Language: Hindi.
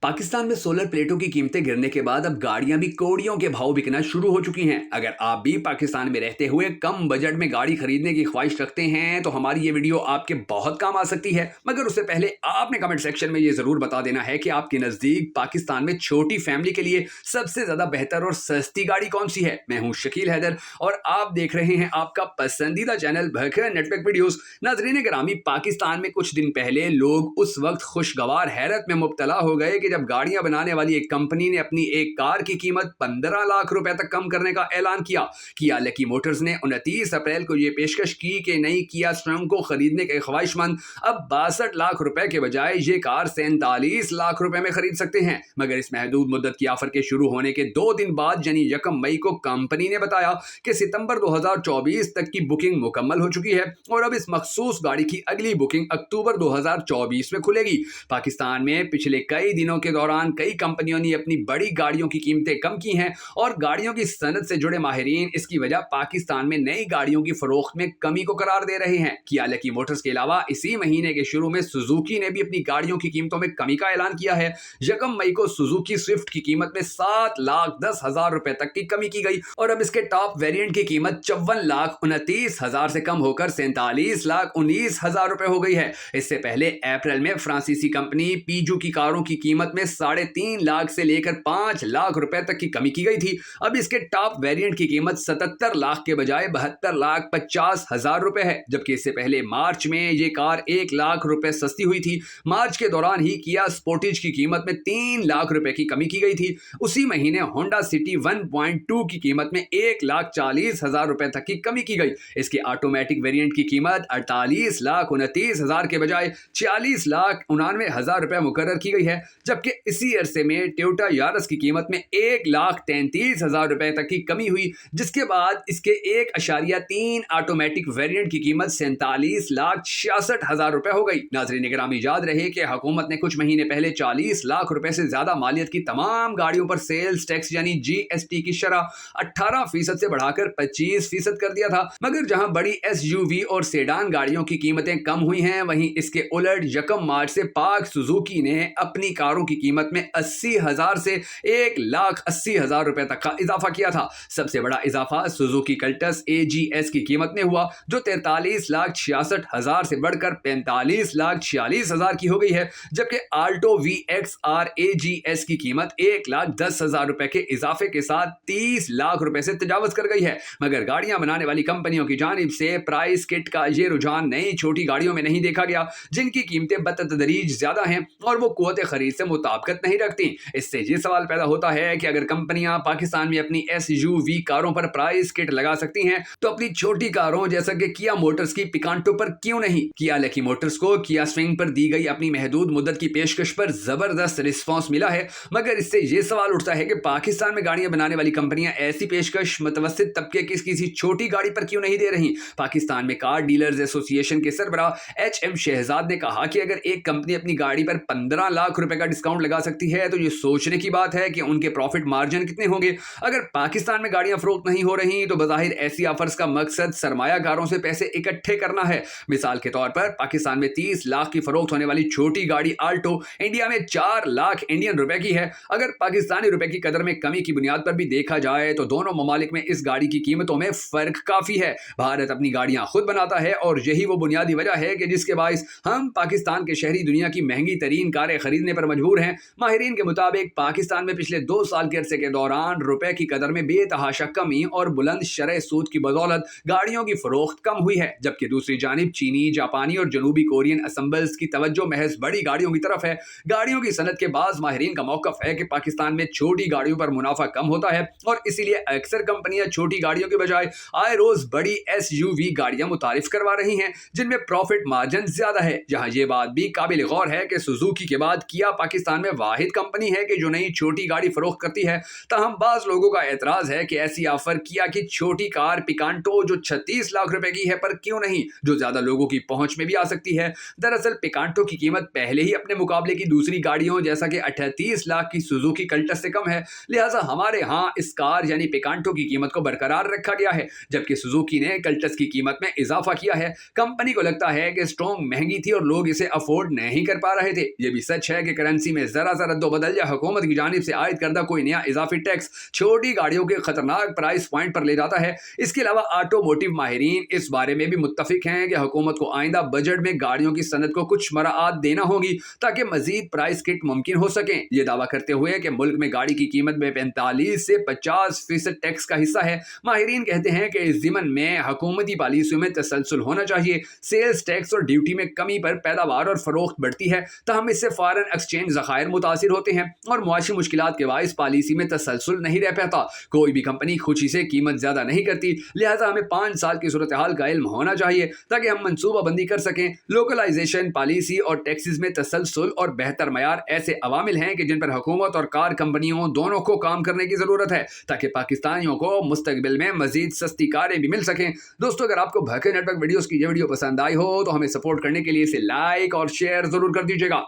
पाकिस्तान में सोलर प्लेटों की कीमतें गिरने के बाद अब गाड़ियां भी कौड़ियों के भाव बिकना शुरू हो चुकी हैं। अगर आप भी पाकिस्तान में रहते हुए कम बजट में गाड़ी खरीदने की ख्वाहिश रखते हैं तो हमारी ये वीडियो आपके बहुत काम आ सकती है। मगर उससे पहले आपने कमेंट सेक्शन में ये जरूर बता देना है कि आपके नजदीक पाकिस्तान में छोटी फैमिली के लिए सबसे ज्यादा बेहतर और सस्ती गाड़ी कौन सी है। मैं हूं शकील हैदर और आप देख रहे हैं आपका पसंदीदा चैनल भखर नेटवर्क वीडियोस। नाजरीन गिरामी, पाकिस्तान में कुछ दिन पहले लोग उस वक्त खुशगवार हैरत में मुब्तला हो गए कि जब गाड़ियां बनाने वाली एक कंपनी ने अपनी एक कार की कीमत 15 लाख रुपए तक कम करने का ऐलान किया। किया लकी मोटर्स ने 29 अप्रैल को यह पेशकश की कि नई किया स्ट्रंग को खरीदने के ख्वाहिशमंद अब 62 लाख रुपए के बजाय ये कार 47 लाख रुपए में खरीद सकते हैं। मगर इस महदूद मुद्दत की ऑफर के शुरू होने के 2 दिन बाद यानी 1 मई को कंपनी ने बताया कि सितंबर 2024 तक की बुकिंग मुकम्मल हो चुकी है और अब इस मखसूस गाड़ी की अगली बुकिंग अक्टूबर 2024 में खुलेगी। पाकिस्तान में पिछले कई दिनों के दौरान कई कंपनियों ने अपनी बड़ी गाड़ियों की कीमतें कम की हैं और गाड़ियों की सनत से जुड़े माहिरीन इसकी वजह पाकिस्तान में नई गाड़ियों की फरोख्त में कमी को करार दे रहे हैं। किया लकी मोटर्स के अलावा इसी महीने के शुरू में सुजुकी ने भी अपनी गाड़ियों की कीमतों में कमी का ऐलान किया है। 1 मई को सुजुकी स्विफ्ट की कीमत में 7,10,000 रुपए तक की कमी की गई और अब इसके टॉप वेरिएंट की कीमत 54,29,000 से कम होकर 47,19,000 रुपए हो गई है। इससे पहले अप्रैल में फ्रांसीसी कंपनी पीजू की कारों की कीमत में 3.5 लाख से लेकर 5 लाख रुपए तक की कमी की गई थी। अब इसके टॉप वेरिएंट की कीमत 77 लाख के बजाय 72,50,000 रुपए है, जबकि इससे पहले मार्च में ये कार 1 लाख रुपए सस्ती हुई थी। मार्च के दौरान ही किया स्पोर्टेज की कीमत में 3 लाख रुपए की कमी की गई थी। उसी महीने होंडा सिटी 1.2 की कीमत में 1,40,000 रुपए तक की कमी की गई। इसके ऑटोमेटिक वेरिएंट की कीमत 48,29,000 के बजाय 46,99,000 रुपए मुकर्रर की गई है, जबकि इसी अरसे में टोयोटा यारिस की कीमत में 1,33,000 रुपए तक की कमी हुई, जिसके बाद इसके 1.3 ऑटोमेटिक वेरिएंट की कीमत 47,66,000 रुपए हो गई। नाजरीन गिरामी, याद रहे कि हुकूमत ने कुछ महीने पहले 40 लाख रुपए से ज्यादा मालियत की तमाम गाड़ियों पर सेल्स टैक्स यानी जीएसटी की शरह 18% से बढ़ाकर 25% कर दिया था। मगर जहां बड़ी एसयूवी और सेडान गाड़ियों की कीमतें कम हुई हैं, वहीं इसके उलट 1 मार्च से पाक सुजुकी ने अपनी कारों की कीमत में 80,000 से 1,80,000 रुपए तक का इजाफा किया था। सबसे बड़ा इजाफा सुजुकी कल्टस एजीएस की कीमत में हुआ, जो 43,66,000 से बढ़कर 45,46,000 की हो गई है, जबकि आल्टो वीएक्सआर एजीएस की कीमत 1,10,000 रुपए के इजाफे के साथ 30 लाख रुपए से तजावज कर गई है। मगर गाड़ियां बनाने वाली कंपनियों की जानिब से प्राइस किट का ये रुझान नई छोटी गाड़ियों में नहीं देखा गया, जिनकी कीमतें बतदरीज ज्यादा हैं और वो कुव्वत खरीद से मुताबिकत नहीं रखती। इससे ये सवाल पैदा होता है कि अगर कंपनियां पाकिस्तान में अपनी एसयूवी कारों पर प्राइस किट लगा सकती हैं तो अपनी छोटी कारों जैसा कि किया मोटर्स की पिकांटो पर क्यों नहीं। किया लकी मोटर्स को किया स्विंग पर दी गई अपनी महदूद मुद्दत की पेशकश पर जबरदस्त रिस्पांस मिला है, मगर इससे ये सवाल उठता है कि पाकिस्तान में गाड़ियां बनाने वाली कंपनियां ऐसी पेशकश मुतवस्सित तबके की किसी छोटी गाड़ी पर क्यों नहीं दे रही। पाकिस्तान में कार डीलर्स एसोसिएशन के सरबराह एचएम शहजाद ने कहा कि अगर एक कंपनी अपनी गाड़ी पर 15 लाख रुपए का डिस्काउंट लगा सकती है तो ये सोचने की बात है कि उनके प्रॉफिट मार्जिन कितने होंगे। अगर पाकिस्तान में गाड़ियां फरोख्त नहीं हो रही तो बज़ाहिर ऐसी ऑफर्स का मकसद सरमायाकारों से पैसे इकट्ठे करना है। मिसाल के तौर पर पाकिस्तान में 30 लाख की फरोख्त होने वाली छोटी गाड़ी आल्टो इंडिया में 4 लाख इंडियन रुपए की है। अगर पाकिस्तानी रुपए की कदर में कमी की बुनियाद पर भी देखा जाए तो दोनों ममालिक में इस गाड़ी की कीमतों में फर्क काफी है। भारत अपनी गाड़ियां खुद बनाता है और यही वो बुनियादी वजह है कि जिसके बाइस हम पाकिस्तान के शहरी दुनिया की महंगी तरीन कारें खरीदने पर मजबूर हैं। माहिरीन के मुताबिक पाकिस्तान में पिछले 2 साल के अरसे के दौरान रुपए की कदर में बेतहाशा कमी और बुलंद शरह सूद की बदौलत गाड़ियों की फरोख्त कम हुई है, जबकि दूसरी जानिब चीनी, जापानी और जनूबी कोरियन असम्बल्स की तवज्जो महज बड़ी गाड़ियों की तरफ है। गाड़ियों की सनत के बाज़ माहिरीन का मौकफ है कि पाकिस्तान में छोटी गाड़ियों पर मुनाफा कम होता है और इसीलिए अक्सर कंपनियां छोटी गाड़ियों के बजाय आए रोज बड़ी एसयूवी गाड़ियां मुतारिफ करवा रही हैं, जिनमें प्रॉफिट मार्जिन ज्यादा है। जहां ये बात भी काबिल गौर है कि सुजुकी के बाद किया पाकिस्तान में वाहिद कंपनी है कि जो नई छोटी गाड़ी फरोख्त करती है। ताहम बाज लोगों का एतराज है कि ऐसी ऑफर किया कि छोटी कार पिकांटो जो 36 लाख रुपए की है पर क्यों नहीं, जो ज्यादा लोगों की पहुंच में भी आ सकती है। दरअसल पिकांटो की कीमत पहले ही अपने मुकाबले की दूसरी गाड़ियों जैसा कि 38 लाख की सुजुकी कल्टस से कम है, लिहाजा हमारे यहाँ इस कार यानी पिकांटो की कीमत को बरकरार रखा गया है, जबकि सुजुकी ने कल्टस की कीमत में इजाफा किया है। कंपनी को लगता है कि स्ट्रॉन्ग महंगी थी और लोग इसे अफोर्ड नहीं कर पा रहे थे। यह भी सच है कि करेंसी पॉलिसी में जरा सा रद्दोबदल या हुकूमत की जानिब से आयद करदा कोई नया इजाफी टैक्स छोटी गाड़ियों के खतरनाक प्राइस पॉइंट पर ले जाता है। इसके अलावा ऑटोमोटिव माहिरीन इस बारे में भी मुत्तफिक हैं कि हुकूमत को आइंदा बजट में गाड़ियों की सनत को कुछ मराआत देना होगी ताकि मजीद प्राइस किट मुमकिन हो सके। ये दावा करते हुए कि मुल्क में गाड़ी की कीमत में 45 से 50% टैक्स का हिस्सा है, माहिरीन कहते हैं कि इस ज़िमन में हुकूमती पॉलिसियों में तसलसल होना चाहिए। सेल्स टैक्स और ड्यूटी में कमी पर पैदावार और फरोख्त बढ़ती है, तहम इससे फॉरेन एक्सचेंज ज़खायर मुतासिर होते हैं और मुआशी मुश्किलात के बाइस पॉलिसी में तसलसल नहीं रह पाता। कोई भी कंपनी खुशी से कीमत ज्यादा नहीं करती, लिहाजा हमें 5 साल की सूरत हाल का इल्म होना चाहिए ताकि हम मनसूबा बंदी कर सकें। लोकलाइजेशन पॉलिसी और टैक्सेस में तसलसल और बेहतर मयार ऐसे अवामिल हैं कि जिन पर हुकूमत और कार कंपनियों दोनों को काम करने की जरूरत है ताकि पाकिस्तानियों को मुस्तकबिल में मजीद सस्ती कारें भी मिल सकें। दोस्तों, अगर आपको भके नेटवर्क वीडियोस की ये वीडियो पसंद आई हो तो हमें सपोर्ट करने के लिए इसे लाइक और शेयर जरूर कर दीजिएगा।